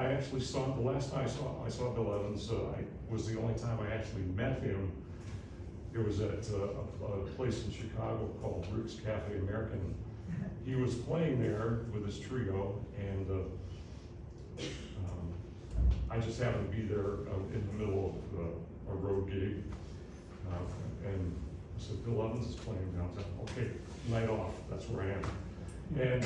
I actually saw, the last time I saw Bill Evans, was the only time I actually met him. It was at a place in Chicago called Brooks Cafe American. He was playing there with his trio, and I just happened to be there in the middle of a road gig, and I said, Bill Evans is playing downtown. Okay, night off, that's where I am. And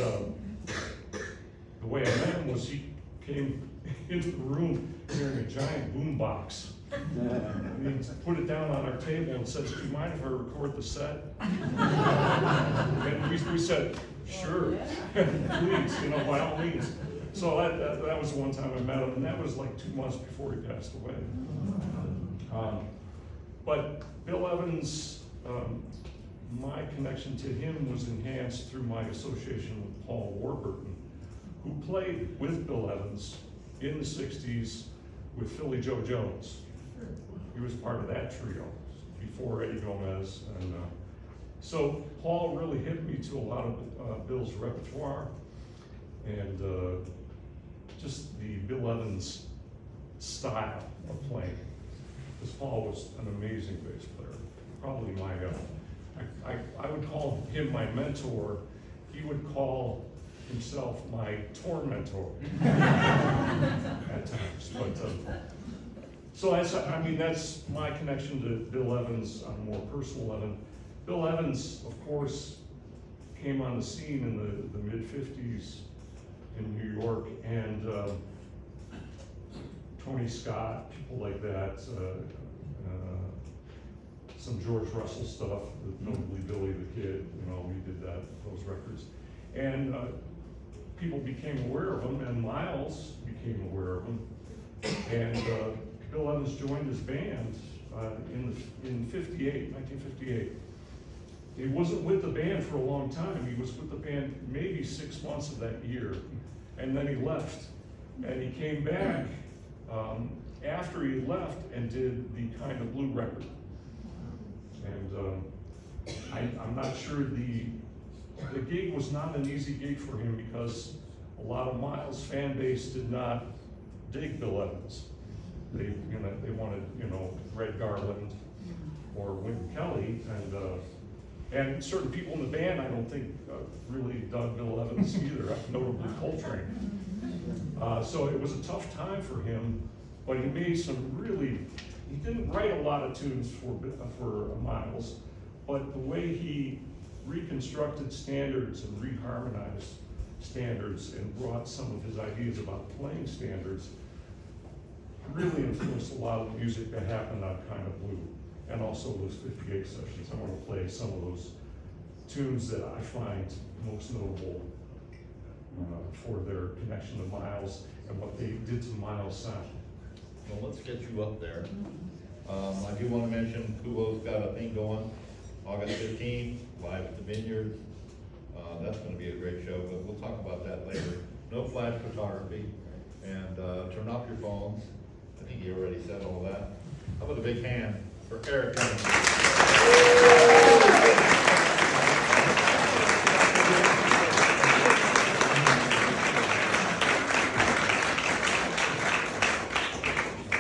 the way I met him was he came into the room carrying a giant boom box. And he put it down on our table and said, do you mind if I record the set? And we said, sure, please, by all means. So that was the one time I met him, and that was like 2 months before he passed away. But Bill Evans, my connection to him was enhanced through my association with Paul Warburton, who played with Bill Evans in the 60s with Philly Joe Jones. He was part of that trio before Eddie Gomez. And so Paul really hit me to a lot of Bill's repertoire, and just the Bill Evans style of playing. Because Paul was an amazing bass player. Probably my, I would call him my mentor. He would call himself my tormentor at times. But so that's my connection to Bill Evans on a more personal level. Bill Evans, of course, came on the scene in the mid-50s in New York, and Tony Scott, people like that, some George Russell stuff, notably Billy the Kid, we did those records. And people became aware of him, and Miles became aware of him. And Bill Evans joined his band in 1958. He wasn't with the band for a long time. He was with the band maybe 6 months of that year, and then he left. And he came back after he left and did the Kind of Blue record. And I'm not sure the gig was not an easy gig for him, because a lot of Miles' fan base did not dig Bill Evans. They wanted Red Garland or Wynton Kelly, and certain people in the band I don't think really dug Bill Evans either, notably Coltrane. So it was a tough time for him, but he made he didn't write a lot of tunes for Miles, but the way he reconstructed standards and reharmonized standards and brought some of his ideas about playing standards really influenced a lot of the music that happened on Kind of Blue, and also those 58 sessions. I want to play some of those tunes that I find most notable for their connection to Miles and what they did to Miles' sound. Well, let's get you up there. I do want to mention Kubo's got a thing going August 15th, live at the Vineyard. That's going to be a great show, but we'll talk about that later. No flash photography, and turn off your phones. I think you already said all that. How about a big hand for Eric?